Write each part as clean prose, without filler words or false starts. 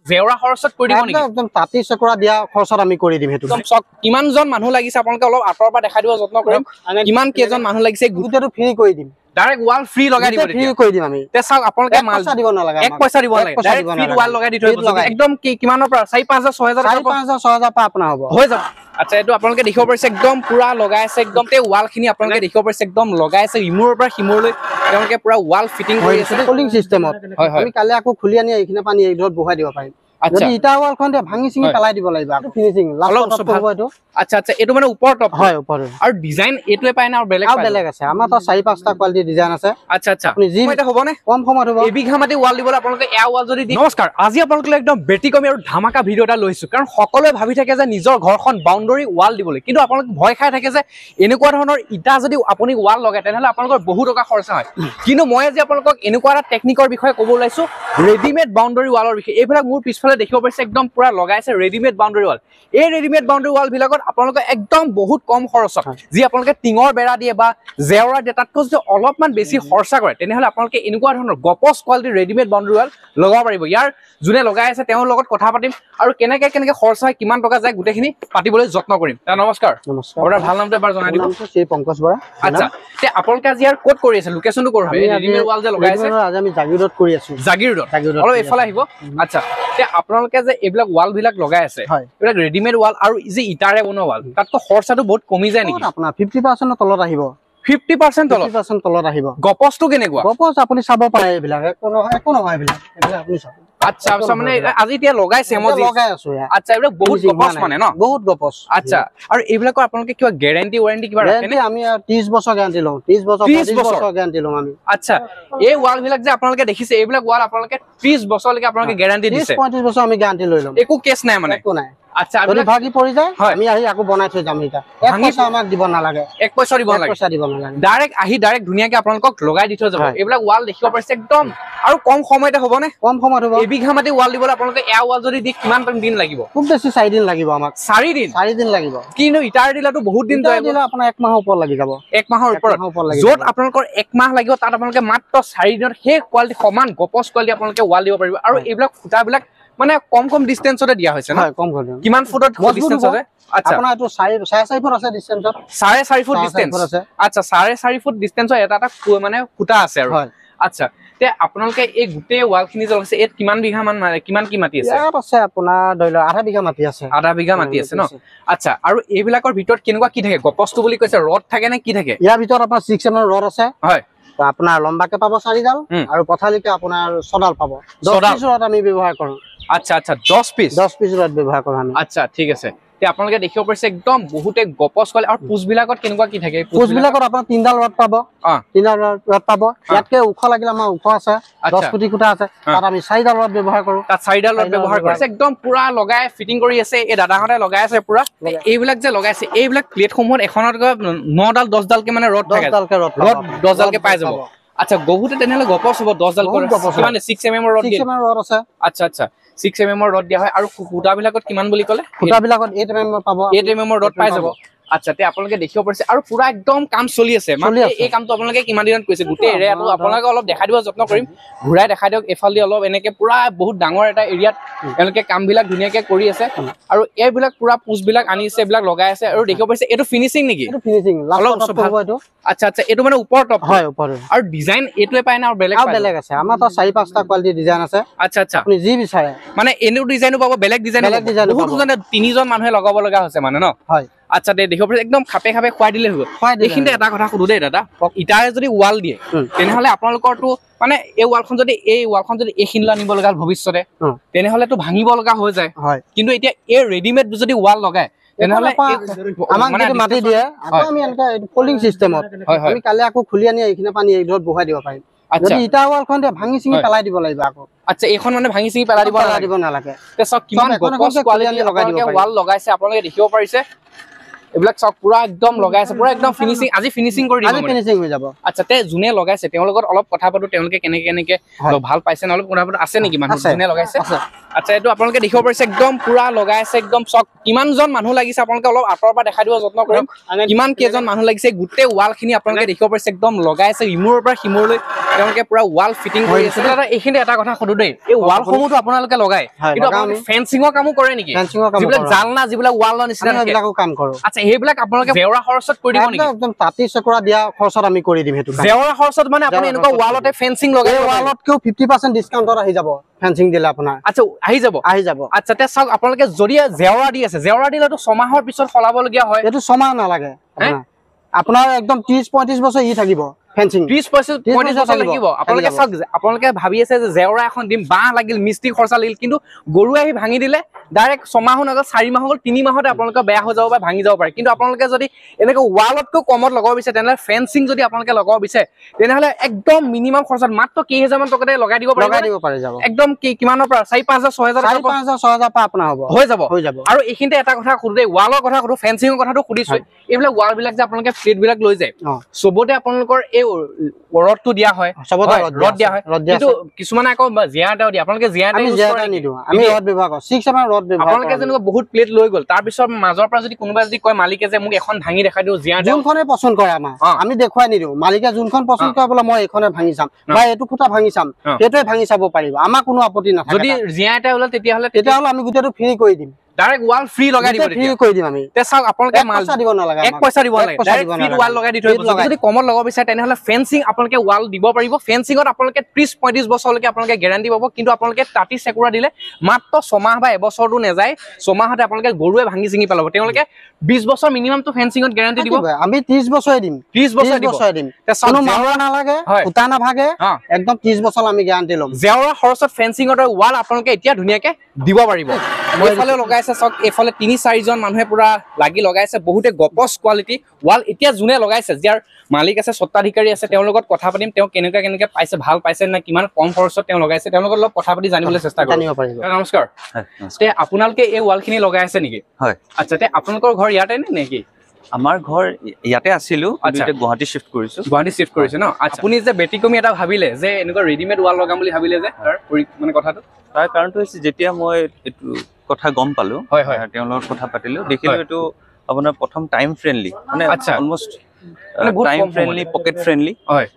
জেওৰা খৰচত কৰি দিব নেকি একদম তাঁতি চকৰা দিয়া খৰচত আমি কৰি দিম সেইটো চক কিমানজন মানুহ লাগিছে আপোনালোকে অলপ আঁতৰৰ পৰা দেখাই দিব যত্ন কৰিম কিমান কেইজন মানুহ লাগিছে গোটেইটো ফ্ৰী কৰি দিম ডাইৰেক্ট ওয়াল ফ্ৰী লগাই দিব ফ্ৰী কৰি দিম আমি তে চাওক আপোনালোকে মাল পইচা দিব নালাগে এক পইচা দিব নালাগে ডাইৰেক্ট ফ্ৰী ওয়াল লগাই দি থৈ একদম কিমানৰ পৰা 4-5,000 6,000 6,000 পৰা আপোনাৰ হ'ব হৈ যাব আচ্ছা এটো আপোনালোকে দেখিব পাৰিছে একদম পুৰা লগাই আছে একদম তে ওয়াল খিনি আপোনালোকে দেখিব পাৰিছে একদম লগাই আছে ইমুৰৰ পৰা সিমুৰলৈ তেওঁলোকে পুৰা ওয়াল ফিটিং কৰি আছে কুলিং সিস্টেমত আমি কালি আকৌ খুলি আনি এইখিনি পানী এইডৰত বহাই দিব পাৰিম যদি ইটা ওয়ালখন ভাঙি চিঙি পেলাই দিব লাগিব আকৌ ফিনিশিং লাষ্টত হ'ব এটো আচ্ছা আচ্ছা এটো মানে ওপৰ টপ হয় ওপৰ আৰু ডিজাইন এটোৱে পায় না আৰু বেলেগ আছে আমাৰ তো 4-5টা কোৱালিটি ডিজাইন আছে আচ্ছা আচ্ছা আপুনি যি এটা হ'বনে কম সময়ত হ'ব এবিঘা মাটি ওয়াল দিবলৈ আপোনালোকে এয়া ওয়াল যদি নমস্কাৰ আজি আপোনালোকে একদম বেটিকমি আৰু ধামাকা ভিডিও এটা লৈছো কাৰণ সকলোৱে ভাবি থাকে যে নিজৰ ঘৰখন বাউণ্ডাৰী ওয়াল দিবলৈ কিন্তু আপোনালোকে ভয় খাই থাকে যে এনেকুৱা ধৰণৰ ইটা যদি আপুনি ওয়াল লগায় তেনেহলে আপোনালোকৰ বহু টকা খৰচ হয় কিন্তু মই আজি আপোনালোকক এনেকুৱা এটা টেকনিকৰ বিষয়ে ক'ব ওলাইছো ৰেডিমেড বাউণ্ডাৰী ওয়ালৰ বিষয়ে এইবিলাক মোৰ পিছফালে দেখিব পাৰিছে একদম পুৰা লগাইছে ৰেডিমেড বাউণ্ডাৰী ওয়াল এই ৰেডিমেড বাউণ্ডাৰী ওয়াল বিলাকত আপোনালোকে একদম বহুত কম খৰচত যি আপোনালোকে টিঙৰ বেৰা দিয়ে বা জেওৰা দিয়ে তাতকৈ যদি অলপমান বেছি খৰচা কৰে তেনেহলে আপোনালোকে এনেকুৱা ধৰণৰ গপচ কোৱালিটি ৰেডিমেড বাউণ্ডাৰী ওয়াল লগাব পাৰিব ইয়াৰ যোনে লগাই আছে তেওঁৰ লগত কথা পাতিম আৰু কেনেকৈ খৰচ হয় কিমান টকা যায় গোটেইখিনি পাতিবলৈ যত্ন কৰিম নমস্কাৰ আপোনাৰ ভাল নামটো এবাৰ জনাই দিব শ্ৰী পংকজ বৰা আচ্ছা তে আপোনালোকে আজি ইয়াৰ ক'ত কৰি আছে লোকেশনটো ক'ত হয় ৰেডিমেড ওয়াল যে লগাই আছে আজি আমি জাগিৰোডত কৰি আছো জাগিৰোডত অলপ এফালে আহিব আচ্ছা তে আপোনালোকে যে এইবিলাক ওয়াল বিলাক লগাই আছে এইবিলাক ৰেডিমেড ওয়াল আৰু যে ইটাৰে বনোৱা ওয়াল তাতকৈ খৰচাটো বহুত কমি যায় নেকি আপোনাৰ 50% তলত আহিব 50% তলত আহিব গপচটো কেনেকুৱা গপচ আপুনি চাব পাৰে এইবিলাক একো নহয় এইবিলাক আপুনি চাব আচ্ছা আচ্ছা মানে আজি এতিয়া লগাইছে মই লগাই আছো আচ্ছা এইবিলাক বহুত গপচ মানে ন বহুত গপচ আচ্ছা আৰু এইবিলাকৰ আপোনালোকে কিবা গ্যাৰান্টি ওয়াৰেন্টি কিবা ৰাখে নে আমি 30 বছৰ গ্যাৰান্টি লওঁ 30 বছৰ গ্যাৰান্টি লওঁ আমি আচ্ছা এই ওয়াল বিলাক যে আপোনালোকে দেখিছে এইবিলাক ওয়াল আপোনালোকে 30 বছৰলৈকে আপোনালোকে গ্যাৰান্টি দিছে 35 বছৰ আমি গ্যাৰান্টি লৈ লম একো কেছ নাই মানে একো নাই আচ্ছা যদি ভাগি পৰি যায় আমি আহি আকৌ বনাই থৈ যাম এটা এক পইচা আমাক দিব নালাগে এক পইচা দিব নালাগে ডাইৰেক্ট আহি ডাইৰেক্ট ধুনিয়াকে আপোনালোকক লগাই দি থৈ যাব এইবিলাক ওয়াল দেখিব পাৰিছে একদম আৰু কম সময়তে হ'ব নে কম সময়ত হ'ব এবিঘা মাটি ওয়াল দিবলৈ আপোনালোকে এয়া ওয়াল যদি দি কিমান দিন লাগিব খুব বেছি 4 দিন লাগিব আমাক 4 দিন লাগিব কিন্তু ইটাৰ দিলাটো বহুত দিন যায় দিলে আপোনাৰ 1 মাহৰ ওপৰ লাগি যাব 1 মাহৰ ওপৰত য'ত আপোনালোকৰ 1 মাহ লাগিব তাত আপোনালোকে মাত্ৰ 4 দিনত সেই কোৱালিটি সমান গপচ কোৱালিটি আপোনালোকে ওয়াল দিব পাৰিব আৰু এইবিলাক খুঁটাবিলাক মানে কম ডিসটেন্সতে দিয়া হৈছে না কম কিমান ফুটত ডিসটেন্স আছে আচ্ছা আপোনাৰ এটো 4.5 ফুট আছে ডিসটেন্সত 4.5 ফুট ডিসটেন্স আচ্ছা 4.5 ফুট ডিসটেন্সত এটা মানে খুঁটা আছে আৰু আচ্ছা তে আপোনালোকে এই গুটে ওয়াল খিনি জলছে এত কিমান বিঘা মান কিমান কি মাটি আছে ইয়াত আছে আপোনাৰ ধৰিলো আধা বিঘা মাটি আছে ন আচ্ছা আৰু এইবিলাকৰ ভিতৰত কেনেকুৱা কি থাকে গপচটো বুলি কৈছে ৰড থাকে নে কি থাকে ইয়াৰ ভিতৰত আপোনাৰ 6 এম ৰড আছে হয় তো আপোনাৰ লম্বাকে পাব 4 ডাল আৰু পথালিকে আপোনাৰ 6 ডাল পাব 10 পিছ ৰড আমি ব্যৱহাৰ কৰো আচ্ছা আচ্ছা 10 পিছ ৰড ব্যৱহাৰ কৰো আমি আচ্ছা ঠিক আছে তে আপোনালোকে দেখিব পাৰিছে একদম বহুতে গপচ কলে আৰু পুজ বিলাকত কেনেকুৱা কি থাকে পুজ বিলাকত আপোনাৰ 3 ডাল ৰড পাব 3 ডাল ৰড পাব ইয়াতকে ওখ লাগিলে আমাৰ ওখ আছে 10 ফুটি খুঁটা আছে তাত আমি 4 ডাল ৰড ব্যৱহাৰ কৰো তাত 4 ডাল ৰড ব্যৱহাৰ কৰিছে একদম পুৰা লগাই ফিটিং কৰি আছে এই দাদাহঁতে লগাই আছে পুৰা এইবিলাক যে লগাইছে এইবিলাক প্লেট সমূহত এখনত 9 ডাল 10 ডালকে মানে ৰড থাকে 10 ডালকে পাই যাব আচ্ছা গহুতে তেনেহলে গপচ হ'ব 10 ডাল কিমান 6 mm ৰড দিয়ে 6 mm ৰড আছে আচ্ছা আচ্ছা 6 mm ৰড দিয়া হয় আৰু খুঁটা বিলাকত কিমান বুলি ক'লে খুঁটা বিলাকত 8 mm পাব 8 mm ৰড পাই যাব আচ্ছা তে আপোনালোকে দেখিব পাৰিছে আৰু পুৰা একদম কাম চলি আছে মানে এই কামটো আপোনালোকে কিমান দিনত কৰিছে গোটেই এৰিয়াটো আপোনালোকে অলপ দেখাই দিব যত্ন কৰিম ঘূৰাই দেখাই দিয়ক এফালদি অলপ এনেকে পুৰা বহুত ডাঙৰ এটা এৰিয়াত এনেকে কামবিলাক ধুনীয়াকে কৰি আছে আৰু এইবিলাক পুৰা পুজ বিলাক আনিছে এইবিলাক লগাই আছে আৰু দেখিব পাৰিছে এইটো ফিনিশিং নেকি এইটো ফিনিশিং লাষ্টত হ'ব এইটো আচ্ছা আচ্ছা এইটো মানে ওপৰ টপ হয় ওপৰ আৰু ডিজাইন এটোৱে পায় না আৰু বেলেগ আছে আমাৰ তো 4-5টা কোৱালিটি ডিজাইন আছে আচ্ছা আচ্ছা আপুনি যি বিচাৰে মানে এনো ডিজাইনো পাব বেলেগ ডিজাইন বহুত জনে 3জন মানুহে লগাব লগা হৈছে মানে ন হয় আচ্ছা দে দেখিব পাৰিছে একদম খাপে খুৱাই দিলে হ'ব এইখিনিতে এটা কথা সুধো দেই দাদা ইটাৰে যদি ওয়াল দিয়ে তেনেহলে আপোনালোকৰটো মানে এই ওয়ালখন যদি এইখিনিলৈ আনিব লগা ভৱিষ্যতে তেনেহলেতো ভাঙিব লগা হৈ যায় কিন্তু এতিয়া এই ৰেডিমেড যদি ওয়াল লগায় তেনেহলে আমাক যদি মাটি দিয়ে আমি এনেকা ফলিং সিস্টেমত আমি কালি আকৌ খুলি আনি এইখিনি পানী এইডৰত বহাই দিব পাৰিম যদি ইটা ওয়ালখন ভাঙি চিঙি পেলাই দিব লাগিব আকৌ আচ্ছা এইখন মানে ভাঙি চিঙি পেলাই দিব নালাগে তে সব কিমান গপচ কোৱালিটি লগাই দিব ওয়াল লগাইছে আপোনালোকে দেখিব পাৰিছে এইবিলাক চাওক পুৰা একদম লগাই আছে পুৰা একদম ফিনিশিং আজি ফিনিশিং কৰি দিব মানে ফিনিশিং হৈ যাব আচ্ছা তে যোনে লগাইছে তেওঁৰ লগত অলপ কথা পাতো তেওঁলোকে কেনেকে ভাল পাইছে ন অলপ কথা পাতো আছে নেকি মানুহ যোনে লগাইছে আচ্ছা এইটো আপোনালোকে দেখিব পাৰিছে একদম পুৰা লগাই আছে একদম চক কিমানজন মানুহ লাগিছে আপোনালোকে অলপ আঁতৰৰ পৰা দেখাই দিব যত্ন কৰিম কিমান কেইজন মানুহ লাগিছে গোটেই ৱাল খিনি আপোনালোকে দেখিব পাৰিছে একদম লগাই আছে ইমূৰৰ পৰা সিমূৰলৈ তেওঁলোকে পুৰা ৱাল ফিটিং কৰি আছে দাদা এইখিনি এটা কথা সুধো দেই এই ৱালসমূহটো আপোনালোকে লগাই কিন্তু আপোনালোকে ফেন্সিঙৰ কামো কৰে নেকি যিবিলাক জালনা যিবিলাক ৱালৰ নিচিনা সেইবিলাকো কাম কৰো আচ্ছা সেইবিলাক আপোনালোকে জেওৰা খৰচত কৰি দিব নেকি একদম তাঁতি চকৰা দিয়া খৰচত আমি কৰি দিম সেইটো জেওৰা খৰচত মানে আপুনি এনেকুৱা ৱালতে ফেন্সিং লগাই ৱালতকেও 50% ডিসকাউন্টত আহি যাব ফেন্সিং দিলে আপোনাৰ আচ্ছা আহি যাব আচ্ছা তে চাওক আপোনালোকে যদি জেওৰা দি আছে জেওৰা দিলেতো ছমাহৰ পিছত সলাবলগীয়া হয় এইটো ছমাহ নালাগে আপোনাৰ একদম 30-35 বছৰ ই থাকিব ফেন্সিং 30-35 বছৰ লাগিব আপোনালোকে চাওক আপোনালোকে ভাবি আছে যে জেওৰা এখন দিম বাঁহ লাগিল মিস্ত্ৰী খৰচা লাগিল কিন্তু গৰু আহি ভাঙি দিলে ডাইৰেক্ট ছমাহো নাগল 4 মাহ হ'ল 3 মাহতে আপোনালোকে বেয়া হৈ যাব বা ভাঙি যাব পাৰে কিন্তু আপোনালোকে যদি এনেকৈ ৱালতকৈ কমত লগাব বিচাৰে তেনেহ'লে ফেন্সিং যদি আপোনালোকে লগাব বিচাৰে তেনেহ'লে একদম মিনিমাম খৰচত মাত্ৰ কেইহাজাৰ মান টকাতে লগাই দিব পাৰে যাব একদম কিমানৰ পৰা 4-5,000 6,000 পৰা আপোনাৰ হ'ব হৈ যাব আৰু এইখিনিতে এটা কথা সুধো দেই ৱালৰ কথা সুধো ফেন্সিঙৰ কথাটো সুধিছো এইবিলাক ৱাল বিলাক যে আপোনালোকে প্লেট বিলাক লৈ যায় চবতে আপোনালোকৰ এই ৰডটো দিয়া হয় ৰড দিয়া হয় কিন্তু কিছুমানে আকৌ জিয়াটাও দিয়ে আপোনালোকে জিয়াটা নিদিও আমি ৰড ব্যৱহাৰ কৰো 6 এম ৰড ব্যৱহাৰ আপোনালোকে যেনেকৈ বহুত প্লেট লৈ গ'ল তাৰ পিছত মাজৰ পৰা যদি কোনোবা যদি কয় মালিকে যে মোক এখন ভাঙি দেখাই দিও জিয়াটা যোনখনে পছন্দ কৰে আমাৰ আমি দেখুৱাই নিদিও মালিকে যোনখন পছন্দ কৰে বলে মই এইখনে ভাঙি চাম বা এইটো খুঁটা ভাঙি চাম সেইটোৱে ভাঙি চাব পাৰিব আমাৰ কোনো আপত্তি নাথাকে যদি জিয়াটা ওলা তেতিয়াহ'লে আমি গোটেইটো ফ্ৰী কৰি দিম ডাইৰেক্ট ৱাল ফ্ৰী লগাই দিব ফ্ৰী কৰি দিম আমি তে চাওক আপোনালোকে মাল দিব নালাগে এক পইচা দিব নালাগে ডাইৰেক্ট ফ্ৰী ৱাল লগাই দি থৈ যদি কমত লগাব বিচাৰে তেনেহ'লে ফেন্সিং আপোনালোকে ৱাল দিব পাৰিব ফেন্সিঙত আপোনালোকে 30-35 বছৰলৈকে আপোনালোকে গেৰাণ্টি পাব কিন্তু আপোনালোকে তাঁতি চেকুৰা দিলে মাত্ৰ 6 মাহ বা এবছৰটো নেযায় 6 মাহতে আপোনালোকে গৰুৱে ভাঙি চিঙি পেলাব তেওঁলোকে 20 বছৰ মিনিমামটো ফেন্সিঙত গেৰাণ্টি দিব আমি 30 বছৰে দিম 30 বছৰ দিম তে কোনো মামলা নালাগে খুঁটা নাভাগে একদম 30 বছৰ আমি গেৰাণ্টি ল'ম জেওৰা খৰচত ফেন্সিঙৰ ৱাল আপোনালোকে এতিয়া ধুনীয়াকে দিব পাৰিব এইফালে লগাইছে চাওক এইফালে 3-4 জন মানুহে পুৰা লাগি লগাইছে বহুতে গপচ কোৱালিটি ৱাল এতিয়া যোনে লগাইছে যাৰ মালিক আছে স্বত্বাধিকাৰী আছে তেওঁৰ লগত কথা পাতিম তেওঁ কেনেকৈ পাইছে ভাল পাইছে না কিমান কম খৰচত তেওঁ লগাইছে তেওঁৰ লগত অলপ কথা পাতি জানিবলৈ চেষ্টা কৰিম নমস্কাৰ তে আপোনালোকে এই ৱালখিনি লগাই আছে নেকি হয় আচ্ছা তে আপোনালোকৰ ঘৰ ইয়াতে নেকি আমাৰ ঘৰ ইয়াতে আছিলো গুৱাহাটী শিফ্ট কৰিছে ন আচ্ছা আপুনি যে বেটিকমি এটা ভাবিলে যে এনেকুৱা ৰেডিমেড ৱাল লগাম বুলি ভাবিলে যে মানে কথাটো তাৰ কাৰণটো হৈছে যেতিয়া মই এইটো কথা গম পালো তেওঁৰ লগত কথা পাতিলো দেখিলো এইটো আপোনাৰ প্ৰথম টাইম ফ্ৰেণ্ডলি মানে almost time friendly pocket friendly হয়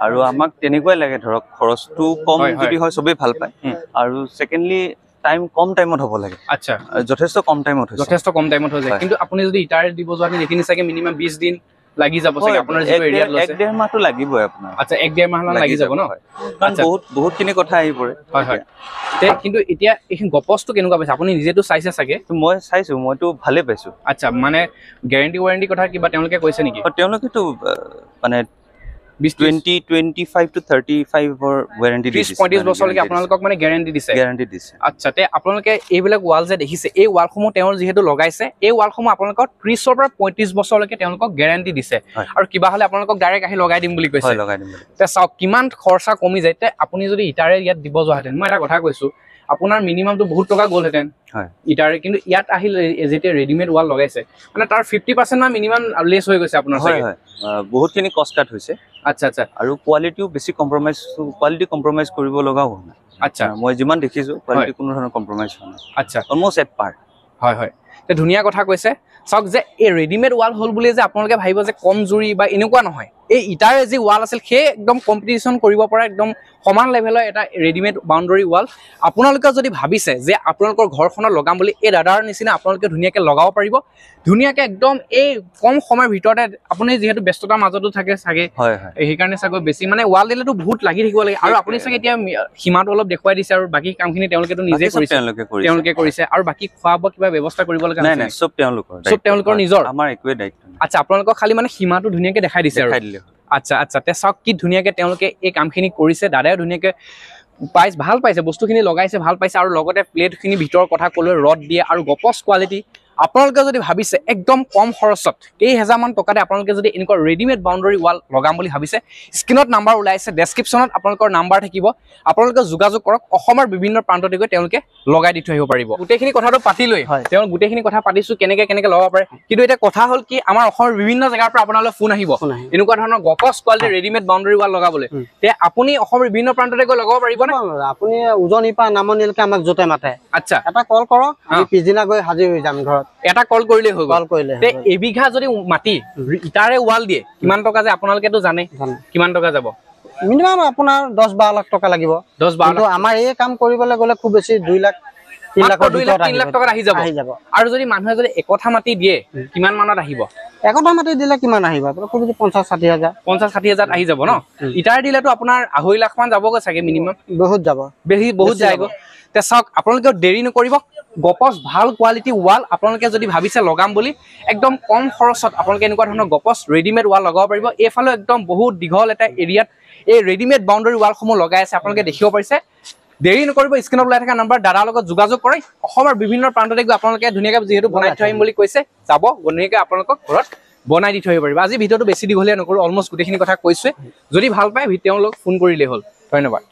আৰু আমাক তেনেকুৱাই লাগে ধৰক খৰচটো কম যদি হয় চবেই ভাল পায় আৰু সেকেন্ডলি টাইম কম টাইমত হ'ব লাগে আচ্ছা যথেষ্ট কম টাইমত হৈ যায় কিন্তু আপুনি যদি ইটাৰ দিব যোৱা নেকি নিচাকে মিনিমাম 20 দিন লাগি যাব চাগে আপোনাৰ যিটো এৰিয়াত লৈছে 1.5 মাহটো লাগিবই আপোনাৰ আচ্ছা 1.5 মাহ লাগি যাব ন কাৰণ বহুতখিনি কথা আহি পৰে হয় তে কিন্তু এতিয়া এই গপছটো কেনেকুৱা পাইছে আপুনি নিজেতো চাইছে চাগে মই চাইছো মইতো ভালে পাইছো আচ্ছা মানে গ্যাৰান্টি ওয়াৰেন্টি কথা কিবা তেওঁলোকে কৈছে নেকি তেওঁলোকেতো মানে 25 to 35 or warranty 30-35 বছৰলৈকে আপোনালোকক মানে গ্যাৰান্টি দিছে আচ্ছা তে আপোনালোকে এইবিলাক ৱাল যে দেখিছে এই ৱালসমূহ তেওঁৰ যেহেতু লগাইছে এই ৱালসমূহ আপোনালোকক 30 ৰ পৰা 35 বছৰলৈকে তেওঁলোকক গ্যাৰান্টি দিছে আৰু কিবা হলে আপোনালোকক ডাইৰেক্ট আহি লগাই দিম বুলি কৈছে তে চাওক কিমান খৰচা কমি যায় তে আপুনি যদি ইটাৰে ইয়াত দিব যোৱাহেঁতেন মই এটা কথা কৈছো আপোনাৰ মিনিমামটো বহুত টকা গ'লহেঁতেন ইটাৰে কিন্তু ইয়াত আহিলে যেতিয়া ৰেডিমেড ৱাল লগাইছে মানে তাৰ 50% মান মিনিমাম লেছ হৈ গৈছে আপোনাৰ চাগে বহুতখিনি কষ্ট কাট হৈছে আচ্ছা আৰু কোৱালিটিও বেছি কম্প্ৰমাইজ কৰিব লগা হোৱা নাই আচ্ছা মই যিমান দেখিছো কোৱালিটি কোনো ধৰণৰ কম্প্ৰমাইজ হোৱা নাই আচ্ছা অলমোষ্ট এট পাৰ হয় তে ধুনীয়া কথা কৈছে চাওক যে এই ৰেডিমেড ৱাল হ'ল বুলি যে আপোনালোকে ভাবিব যে কম জুৰি বা এনেকুৱা নহয় এই ইটাৰে যি ৱাল আছিল সেই একদম কম্পিটিশ্যন কৰিব পৰা একদম সমান লেভেলৰ এটা ৰেডিমেড বাউণ্ডাৰী ৱাল আপোনালোকে যদি ভাবিছে যে আপোনালোকৰ ঘৰখনত লগাম বুলি এই দাদাৰ নিচিনা আপোনালোকে ধুনীয়াকৈ লগাব পাৰিব ধুনীয়াকৈ একদম এই কম সময়ৰ ভিতৰতে আপুনি যিহেতু ব্যস্ততাৰ মাজতো থাকে চাগে সেইকাৰণে চাগৈ বেছি মানে ৱাল দিলেতো বহুত লাগি থাকিব লাগে আৰু আপুনি চাগে এতিয়া সীমাটো অলপ দেখুৱাই দিছে আৰু বাকী কামখিনি তেওঁলোকেতো নিজে কৰিছে আৰু বাকী খোৱা বোৱা কিবা ব্যৱস্থা কৰিব লগা নাই চব তেওঁলোকৰ নিজৰ আমাৰ একোৱে দায়িত্ব নাই আচ্ছা আপোনালোকক খালি মানে সীমাটো ধুনীয়াকৈ দেখাই দিছে আৰু আচ্ছা তে চাওক কি ধুনীয়াকৈ তেওঁলোকে এই কামখিনি কৰিছে দাদাই ধুনীয়াকৈ ভাল পাইছে বস্তুখিনি লগাইছে ভাল পাইছে আৰু লগতে প্লেটখিনি ভিতৰৰ কথা ক'লৈ ৰড দিয়ে আৰু গপছ কোৱালিটি আপোনালোকে যদি ভাবিছে একদম কম খৰচত কেইহাজাৰমান টকাতে আপোনালোকে যদি এনেকুৱা ৰেডিমেড বাউণ্ডাৰী ৱাল লগাম বুলি ভাবিছে, স্ক্ৰীনত নাম্বাৰ ওলাইছে, ডেছক্ৰিপশ্যনত আপোনালোকৰ নাম্বাৰ থাকিব, আপোনালোকে যোগাযোগ কৰক। অসমৰ বিভিন্ন প্ৰান্ততে গৈ তেওঁলোকে লগাই দি থৈ আহিব পাৰিব। গোটেইখিনি কথাটো পাতি লৈ তেওঁ গোটেইখিনি কথা পাতিছোঁ কেনেকে লগাব পাৰে, কিন্তু এতিয়া কথা হ'ল কি আমাৰ অসমৰ বিভিন্ন জেগাৰ পৰা আপোনালোকে ফোন আহিব এনেকুৱা ধৰণৰ গপচ কোৱালিটিৰ ৰেডিমেড বাউণ্ডাৰী ৱাল লগাবলৈ। তে আপুনি অসমৰ বিভিন্ন প্ৰান্ততে গৈ লগাব পাৰিব নে? আপুনি উজনিৰ পৰা নামনিলৈকে আমাক য'তে মাতে, আচ্ছা এটা কল কৰক, আমি পিছদিনা গৈ হাজিৰ হৈ যাম ঘৰত। এটা কল কৰিলেই হৈ গ'ল। কল কৰিলে এবিঘা যদি মাটি ইটাৰে ৱাল দিয়ে কিমান টকা যায় আপোনালোকেতো জানে, কিমান টকা যাব? মিনিমাম আপোনাৰ 10-12 লাখ টকা লাগিব। 10-12 লাখ। আমাৰ এই কাম কৰিবলৈ গ'লে খুব বেছি 2 লাখ 3 লাখ টকাত আহি যাব। আৰু যদি মানুহে যদি একঠা মাটি দিয়ে কিমান মানত আহিব? একঠা মাটি দিলে কিমান আহিব? আপোনাৰ খুব বেছি 50-60 হাজাৰ। 50-60 হাজাৰ আহি যাব ন? ইটাৰ দিলেতো আপোনাৰ 2.5 লাখ মান যাবগৈ চাগে মিনিমাম। বহুত যাব, বহুত যায়গৈ। তে চাওক আপোনালোকে দেৰি নকৰিব, গপচ ভাল কোৱালিটি ৱাল আপোনালোকে যদি ভাবিছে লগাম বুলি একদম কম খৰচত আপোনালোকে এনেকুৱা ধৰণৰ গপচ ৰেডিমেড ৱাল লগাব পাৰিব। এইফালে একদম বহুত দীঘল এটা এৰিয়াত এই ৰেডিমেড বাউণ্ডাৰী ৱালসমূহ লগাই আছে, আপোনালোকে দেখিব পাৰিছে। দেৰি নকৰিব, স্ক্ৰীনত ওলাই থকা নাম্বাৰ দাদাৰ লগত যোগাযোগ কৰি অসমৰ বিভিন্ন প্ৰান্ততে গৈ আপোনালোকে ধুনীয়াকৈ যিহেতু বনাই থৈ আহিম বুলি কৈছে, যাব ধুনীয়াকৈ আপোনালোকক ঘৰত বনাই দি থৈ আহিব পাৰিব। আজি ভিডিঅ'টো বেছি দীঘলীয়া নকৰোঁ, অলমষ্ট গোটেইখিনি কথা কৈছোৱে। যদি ভাল পায় তেওঁলোকক ফোন কৰিলেই হ'ল। ধন্যবাদ।